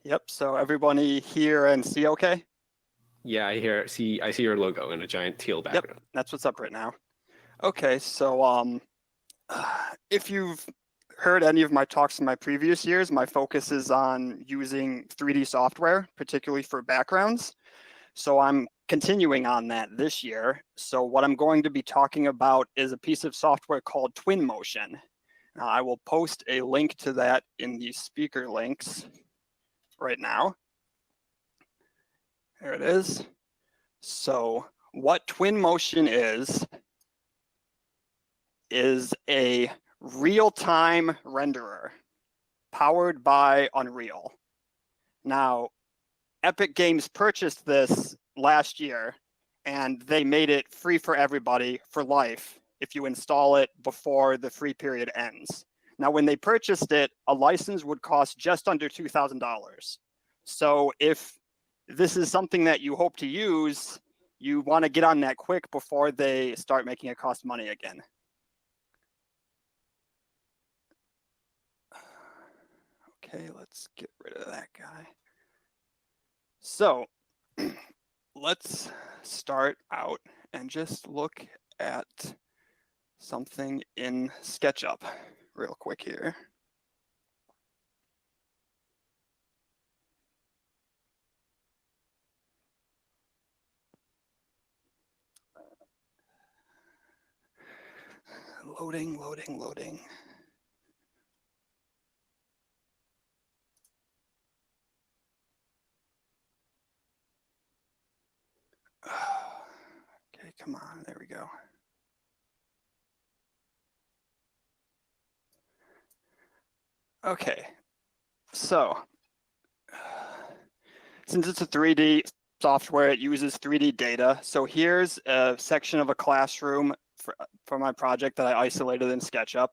Yep, so everybody hear and see okay? Yeah, I see your logo in a giant teal Yep, background. that's what's up right now. Okay, so if you've heard any of my talks in my previous years, my focus is on using 3D software, particularly for backgrounds. So I'm continuing on that this year. So what I'm going to be talking about is a piece of software called Twinmotion. Now, I will post a link to that in the speaker links right now. There it is. So what Twinmotion is a real-time renderer powered by Unreal. Now, Epic Games purchased this last year, and they made it free for everybody for life if you install it before the free period ends. Now, when they purchased it, a license would cost just under $2,000. So if this is something that you hope to use, you want to get on that quick before they start making it cost money again. Okay, let's get rid of that guy. So let's start out and just look at something in SketchUp real quick here. Loading, loading, loading. Okay, come on, there we go. Okay, so since it's a 3D software, it uses 3D data. So here's a section of a classroom for my project that I isolated in SketchUp.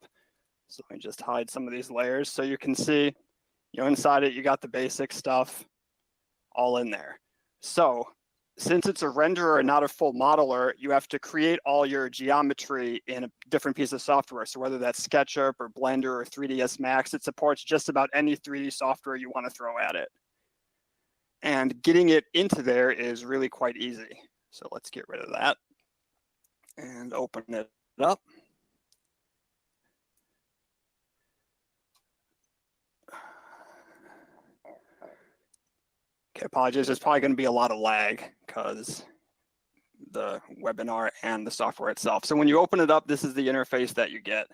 So let me just hide some of these layers so you can see, inside it, you got the basic stuff all in there. So since it's a renderer and not a full modeler, you have to create all your geometry in a different piece of software. So whether that's SketchUp or Blender or 3ds Max, it supports just about any 3D software you want to throw at it. And getting it into there is really quite easy. So let's get rid of that and open it up. Okay, apologies, there's probably going to be a lot of lag because the webinar and the software itself. So when you open it up, this is the interface that you get.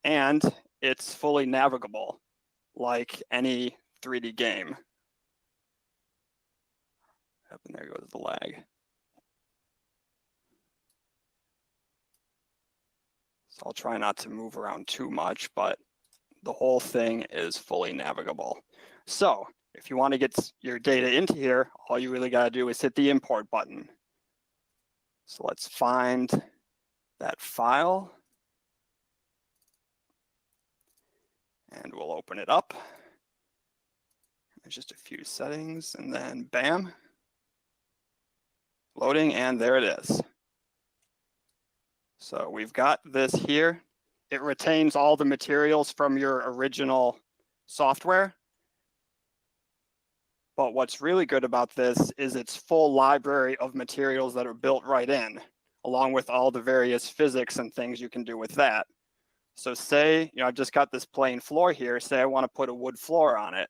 And it's fully navigable like any 3D game. Up and there goes the lag. So I'll try not to move around too much, but the whole thing is fully navigable. So if you want to get your data into here, all you really got to do is hit the import button. So let's find that file. And we'll open it up. There's just a few settings and then bam. Loading, and there it is. So we've got this here. It retains all the materials from your original software. But what's really good about this is its full library of materials that are built right in, along with all the various physics and things you can do with that. So say, I've just got this plain floor here. Say I want to put a wood floor on it.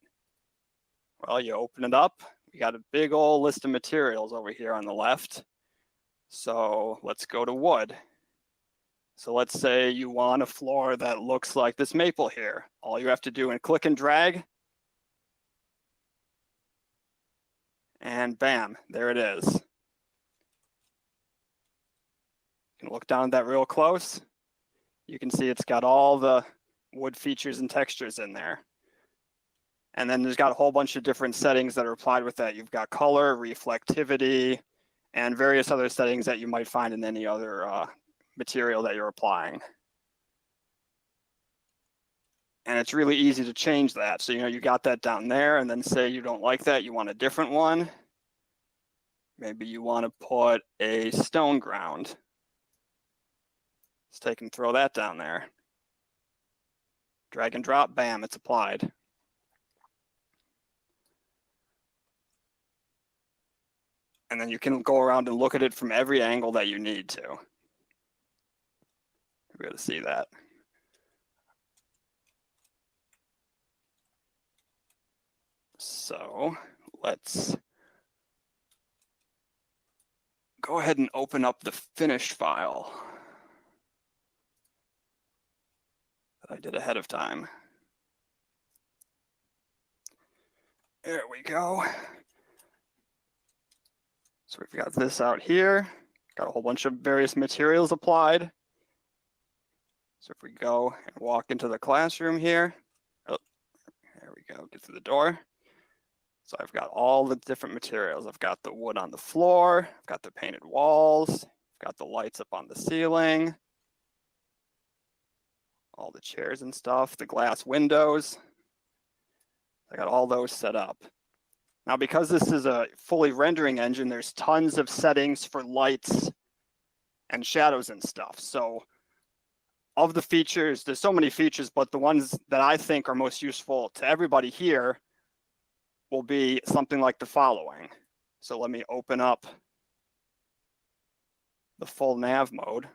Well, you open it up. We got a big old list of materials over here on the left. So let's go to wood. So let's say you want a floor that looks like this maple here. All you have to do is click and drag. And bam, there it is. You can look down at that real close. You can see it's got all the wood features and textures in there. And then there's got a whole bunch of different settings that are applied with that. You've got color, reflectivity, and various other settings that you might find in any other material that you're applying. And it's really easy to change that. So, you got that down there, and then say you don't like that, you want a different one. Maybe you want to put a stone ground. Let's take and throw that down there. Drag and drop, bam, it's applied. And then you can go around and look at it from every angle that you need to. You'll be able to see that. So let's go ahead and open up the finished file that I did ahead of time. There we go. So we've got this out here, got a whole bunch of various materials applied. So if we go and walk into the classroom here, oh, there we go, get through the door. So I've got all the different materials. I've got the wood on the floor, I've got the painted walls, I've got the lights up on the ceiling, all the chairs and stuff, the glass windows. I got all those set up. Now, because this is a fully rendering engine, there's tons of settings for lights and shadows and stuff. So of the features, there's so many features, but the ones that I think are most useful to everybody here will be something like the following. So let me open up the full nav mode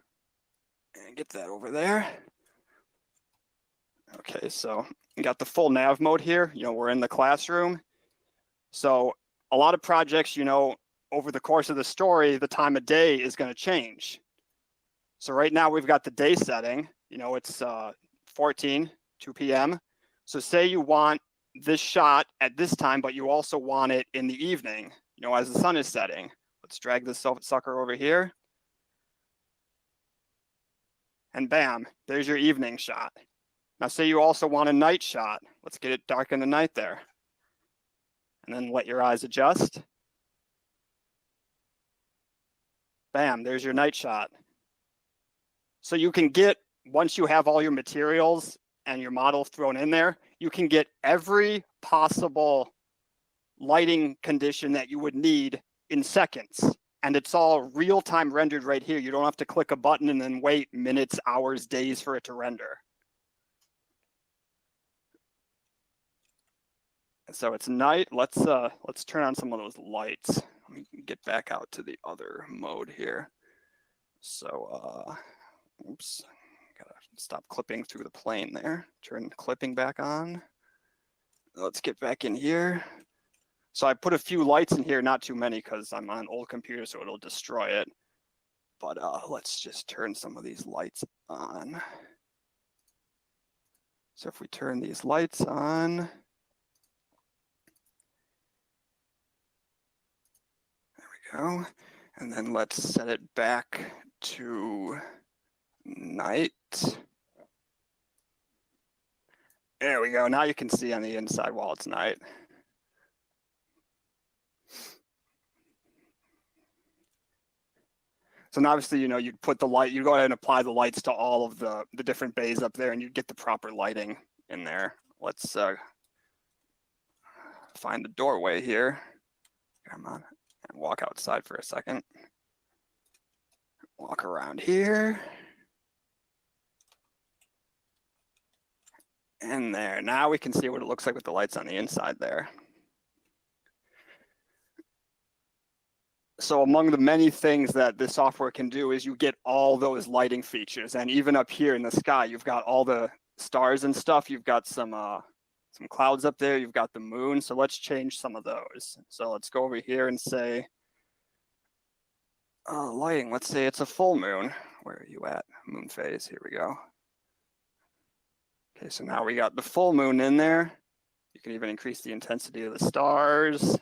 and get that over there. Okay, so you got the full nav mode here. You know, we're in the classroom. So a lot of projects, you know, over the course of the story, the time of day is going to change. So right now we've got the day setting, you know, it's 2 p.m. So say you want this shot at this time, but you also want it in the evening, you know, as the sun is setting. Let's drag this sucker over here. And bam, there's your evening shot. Now say you also want a night shot. Let's get it dark in the night there. And then let your eyes adjust. Bam, there's your night shot. So you can get, once you have all your materials and your model thrown in there, you can get every possible lighting condition that you would need in seconds. And it's all real-time rendered right here. You don't have to click a button and then wait minutes, hours, days for it to render. So it's night. Let's turn on some of those lights. Let me get back out to the other mode here. So oops, gotta stop clipping through the plane there. Turn clipping back on. Let's get back in here. So I put a few lights in here, not too many because I'm on an old computer, so it'll destroy it. But let's just turn some of these lights on. So if we turn these lights on, go. And then let's set it back to night. There we go. Now you can see on the inside while it's night. So now obviously, you know, you'd put the light, you go ahead and apply the lights to all of the different bays up there and you get the proper lighting in there. Let's find the doorway here. Come on. And walk outside for a second. Walk around here. And there. Now we can see what it looks like with the lights on the inside there. So among the many things that this software can do is you get all those lighting features. And even up here in the sky, you've got all the stars and stuff. You've got some clouds up there. You've got the moon. So let's change some of those. So let's go over here and say, lighting, let's say it's a full moon. Where are you at? Moon phase, here we go. Okay, so now we got the full moon in there. You can even increase the intensity of the stars.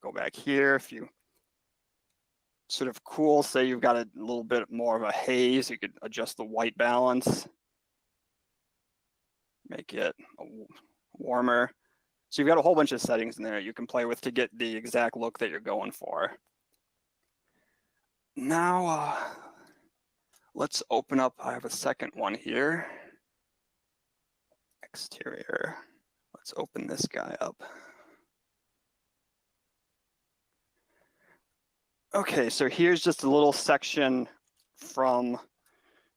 Go back here. If you sort of cool, say you've got a little bit more of a haze, you could adjust the white balance. Make it warmer. So you've got a whole bunch of settings in there you can play with to get the exact look that you're going for. Now, let's open up, I have a second one here. Exterior. Let's open this guy up. Okay, so here's just a little section from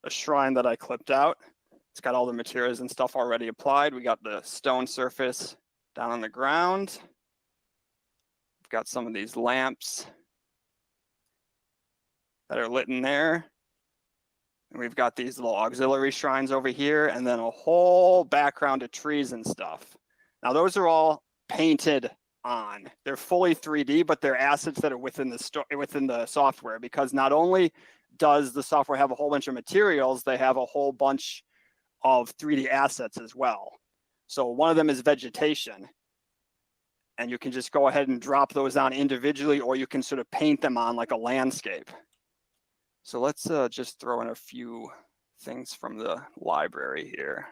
a shrine that I clipped out. It's got all the materials and stuff already applied. We got the stone surface down on the ground. We've got some of these lamps that are lit in there. And we've got these little auxiliary shrines over here, and then a whole background of trees and stuff. Now those are all painted on. They're fully 3D, but they're assets that are within the software, because not only does the software have a whole bunch of materials, they have a whole bunch of 3D assets as well. So one of them is Vegetation. And you can just go ahead and drop those on individually, or you can sort of paint them on like a landscape. So let's just throw in a few things from the library here.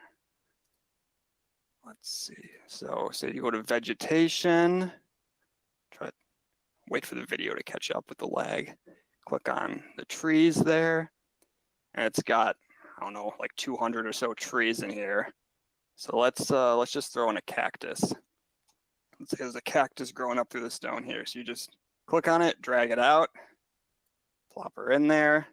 Let's see. So say you go to Vegetation, wait for the video to catch up with the lag. Click on the trees there, and it's got, I don't know, like 200 or so trees in here. So let's just throw in a cactus. Let's say there's a cactus growing up through the stone here. So you just click on it, drag it out, plop her in there,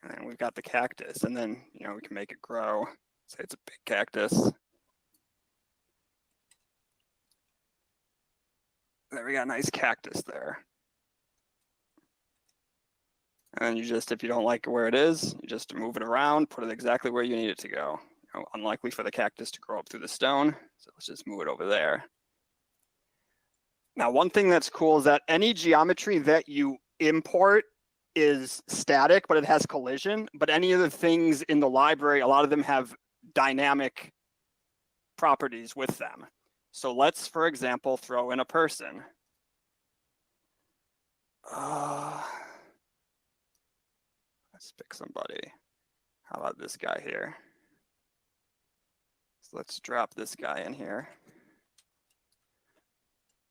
and then we've got the cactus. And then, you know, we can make it grow. Say it's a big cactus. There, we got a nice cactus there. And then you just, if you don't like where it is, you just move it around, put it exactly where you need it to go. You know, unlikely for the cactus to grow up through the stone, so let's just move it over there. Now, one thing that's cool is that any geometry that you import is static, but it has collision. But any of the things in the library, a lot of them have dynamic properties with them. So let's, for example, throw in a person. Let's pick somebody. How about this guy here? So let's drop this guy in here.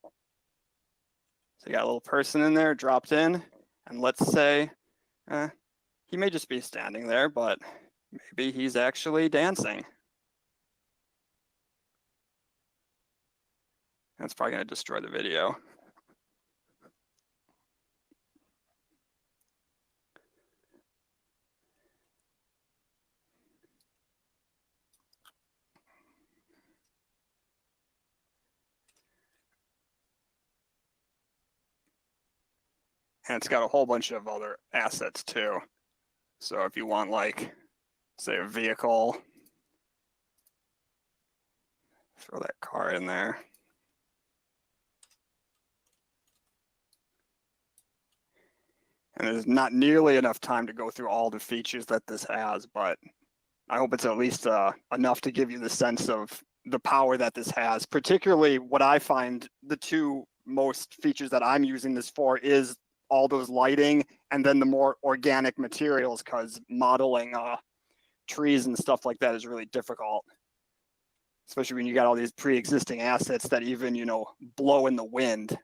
So you got a little person in there dropped in, and let's say he may just be standing there, but maybe he's actually dancing. That's probably going to destroy the video. And it's got a whole bunch of other assets too. So if you want, like, say a vehicle, throw that car in there. And there's not nearly enough time to go through all the features that this has, but I hope it's at least enough to give you the sense of the power that this has. Particularly what I find the two most features that I'm using this for is all those lighting and then the more organic materials, because modeling trees and stuff like that is really difficult, especially when you got all these pre-existing assets that even, you know, blow in the wind.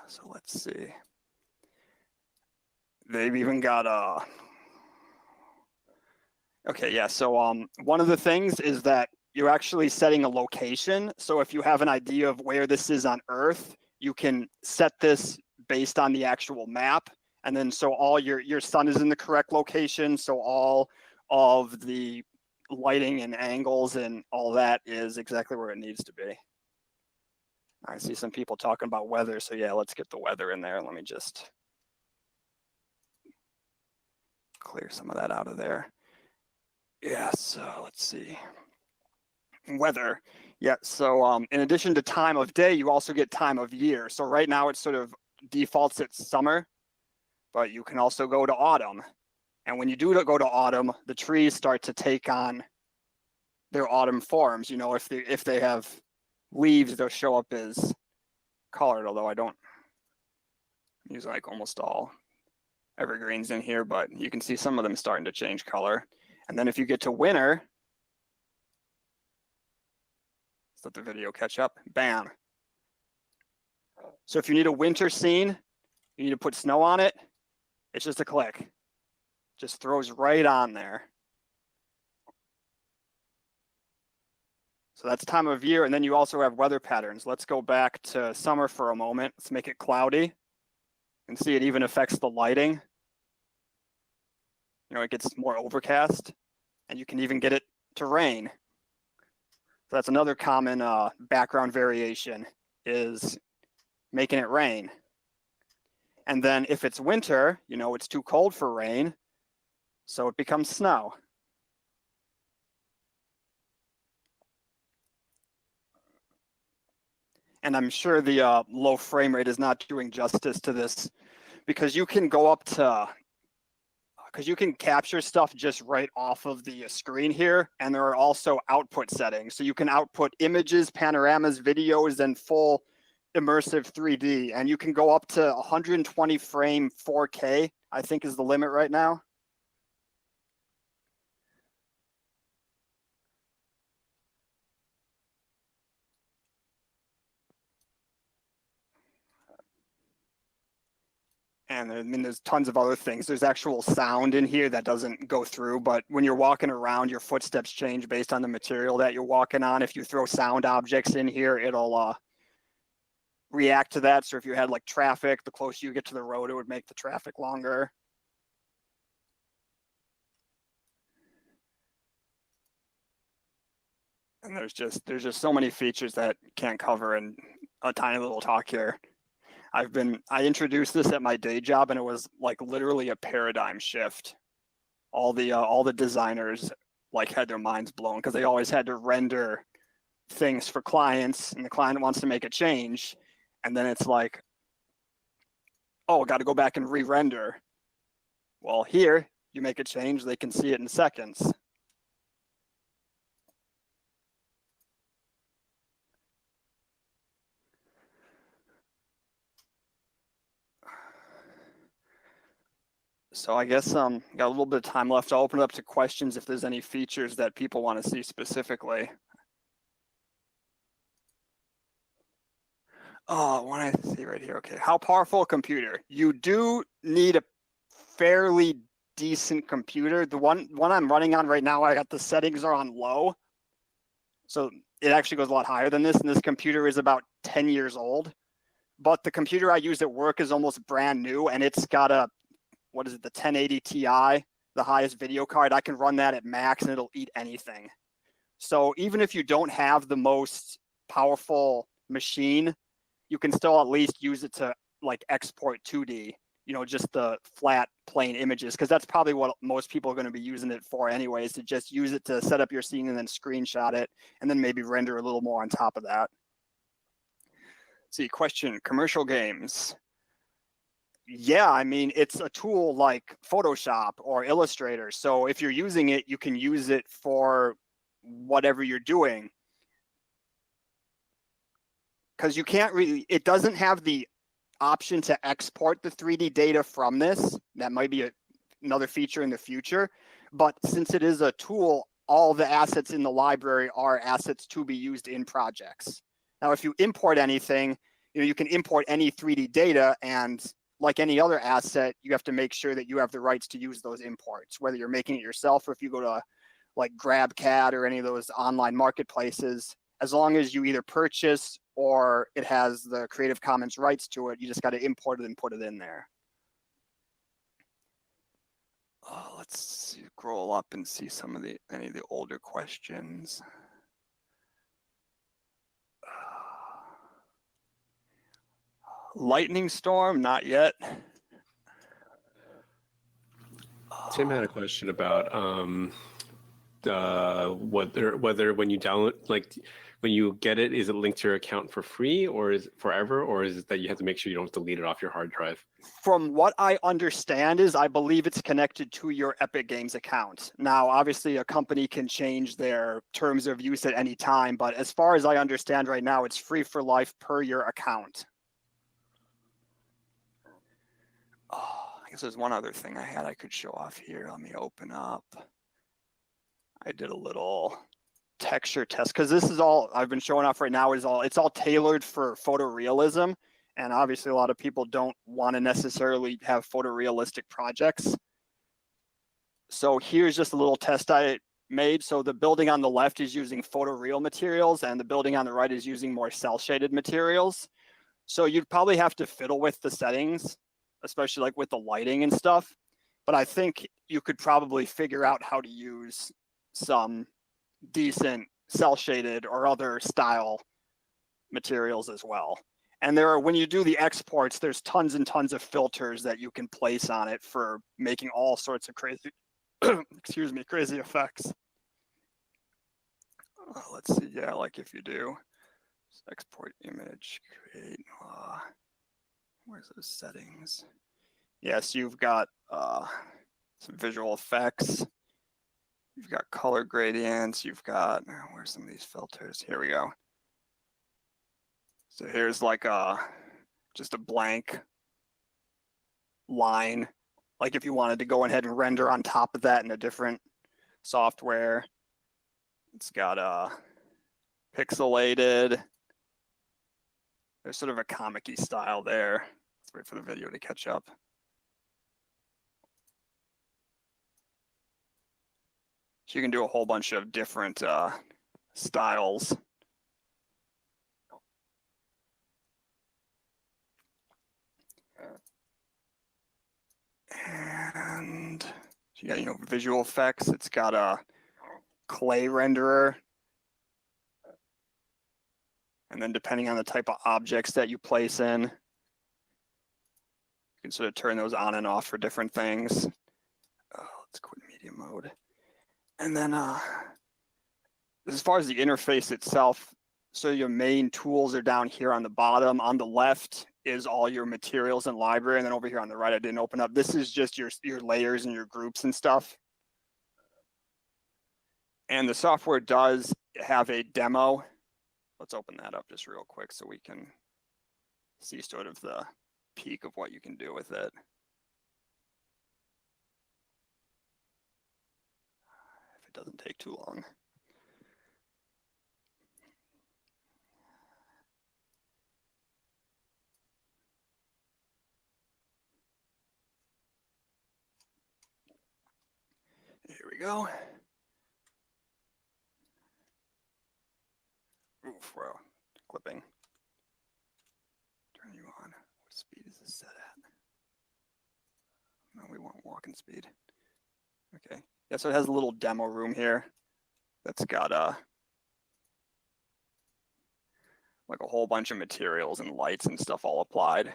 So let's see. They've even got okay, yeah, so one of the things is that you're actually setting a location. So if you have an idea of where this is on Earth, you can set this based on the actual map. And then so all your sun is in the correct location. So all of the lighting and angles and all that is exactly where it needs to be. I see some people talking about weather. So yeah, let's get the weather in there. Let me just clear some of that out of there. Yeah, so let's see. Weather. Yeah, so in addition to time of day, you also get time of year. So right now it sort of defaults at summer, but you can also go to autumn. And when you do go to autumn, the trees start to take on their autumn forms. You know, if they have leaves, they'll show up as colored, although I don't use like almost all evergreens in here, but you can see some of them starting to change color. And then if you get to winter, let the video catch up, bam. So if you need a winter scene, you need to put snow on it, it's just a click. Just throws right on there. So that's time of year, and then you also have weather patterns. Let's go back to summer for a moment. Let's make it cloudy. And see, it even affects the lighting. You know, it gets more overcast, and you can even get it to rain. So that's another common background variation, is making it rain. And then if it's winter, you know, it's too cold for rain, so it becomes snow. And I'm sure the low frame rate is not doing justice to this, because you can go up to, because you can capture stuff just right off of the screen here, and there are also output settings. So you can output images, panoramas, videos, and full immersive 3D, and you can go up to 120 frame 4K, I think is the limit right now. And I mean, there's tons of other things. There's actual sound in here that doesn't go through, but when you're walking around, your footsteps change based on the material that you're walking on. If you throw sound objects in here, it'll react to that. So if you had like traffic, the closer you get to the road, it would make the traffic longer. And there's just so many features that can't cover in a tiny little talk here. I introduced this at my day job, and it was like literally a paradigm shift. All the designers like had their minds blown, because they always had to render things for clients, and the client wants to make a change, and then it's like, oh, got to go back and re-render. Well, here you make a change, they can see it in seconds. So I guess got a little bit of time left. I'll open it up to questions if there's any features that people want to see specifically. Oh, what I see right here. Okay, how powerful a computer? You do need a fairly decent computer. The one I'm running on right now, I got the settings are on low, so it actually goes a lot higher than this. And this computer is about 10 years old, but the computer I use at work is almost brand new, and it's got a, what is it, the 1080 Ti, the highest video card. I can run that at max and it'll eat anything. So even if you don't have the most powerful machine, you can still at least use it to like export 2D, you know, just the flat plain images, because that's probably what most people are going to be using it for anyways, to just use it to set up your scene and then screenshot it and then maybe render a little more on top of that. Let's see, question, commercial games. Yeah, I mean, it's a tool like Photoshop or Illustrator. So if you're using it, you can use it for whatever you're doing. Because you can't really, it doesn't have the option to export the 3D data from this. That might be another feature in the future. But since it is a tool, all the assets in the library are assets to be used in projects. Now, if you import anything, you know, you can import any 3D data, and like any other asset, you have to make sure that you have the rights to use those imports, whether you're making it yourself or if you go to like GrabCAD or any of those online marketplaces. As long as you either purchase or it has the Creative Commons rights to it, you just got to import it and put it in there. Let's scroll up and see some of any of the older questions. Lightning storm, not yet. Tim had a question about whether when you download, like when you get it, is it linked to your account for free, or is it forever, or is it that you have to make sure you don't delete it off your hard drive? From what I understand is, I believe it's connected to your Epic Games account. Now, obviously, a company can change their terms of use at any time, but as far as I understand right now, it's free for life per your account. Oh, I guess there's one other thing I could show off here. Let me open up. I did a little texture test, because this is all I've been showing off right now it's all tailored for photorealism. And obviously a lot of people don't want to necessarily have photorealistic projects. So here's just a little test I made. So the building on the left is using photoreal materials, and the building on the right is using more cell shaded materials. So you'd probably have to fiddle with the settings, especially like with the lighting and stuff. But I think you could probably figure out how to use some decent cell shaded or other style materials as well. And when you do the exports, there's tons and tons of filters that you can place on it for making all sorts of crazy, excuse me, crazy effects. Let's see, yeah, like if you do export image, create, where's those settings? Yes, you've got some visual effects. You've got color gradients. You've got, where's some of these filters? Here we go. So here's like just a blank line. Like if you wanted to go ahead and render on top of that in a different software. It's got pixelated. There's sort of a comic-y style there. Let's wait for the video to catch up. So you can do a whole bunch of different styles. And you got, you know, visual effects. It's got a clay renderer. And then depending on the type of objects that you place in, you can sort of turn those on and off for different things. Let's quit media mode. And then as far as the interface itself, so your main tools are down here on the bottom. On the left is all your materials and library. And then over here on the right, I didn't open up. This is just your layers and your groups and stuff. And the software does have a demo. Let's open that up just real quick so we can see sort of the peak of what you can do with it. If it doesn't take too long. Here we go. Oof, wow, clipping. Turn you on. What speed is this set at? No, we want walking speed. Okay. Yeah, so it has a little demo room here that's got like a whole bunch of materials and lights and stuff all applied.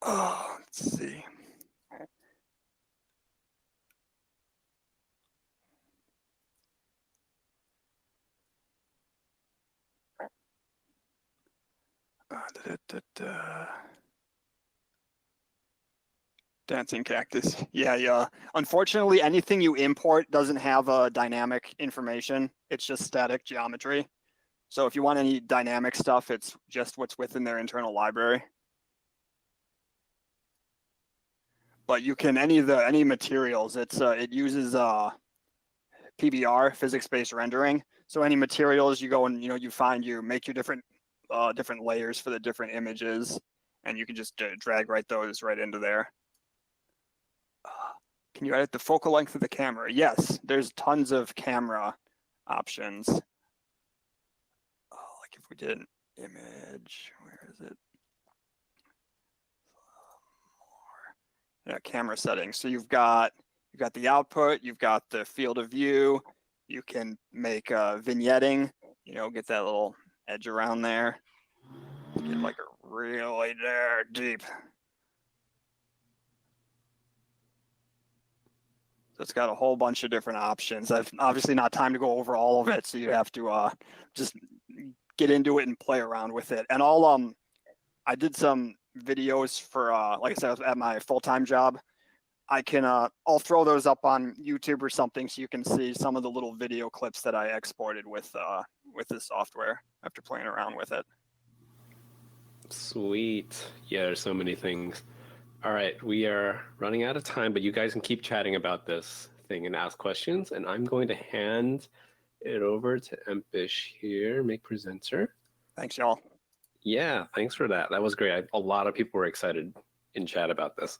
Oh, let's see. Dancing cactus. Yeah. Unfortunately, anything you import doesn't have dynamic information. It's just static geometry. So if you want any dynamic stuff, it's just what's within their internal library. But you can any materials. It uses PBR, physics-based rendering. So any materials you go and you make your different layers for the different images, and you can just drag those right into there. Can you edit the focal length of the camera? Yes, there's tons of camera options. Like if we did an image, where is it? Yeah, camera settings. So you've got the output, you've got the field of view. You can make vignetting. Get that little edge around there. Get like a really deep. So it's got a whole bunch of different options. I've obviously not time to go over all of it, so you have to just get into it and play around with it. And I did some videos for like I said, at my full-time job. I'll throw those up on YouTube or something so you can see some of the little video clips that I exported with this software after playing around with it. Sweet. Yeah, there's so many things. All right, we are running out of time, but you guys can keep chatting about this thing and ask questions. And I'm going to hand it over to Empish here, make presenter. Thanks, y'all. Yeah, thanks for that. That was great. A lot of people were excited in chat about this.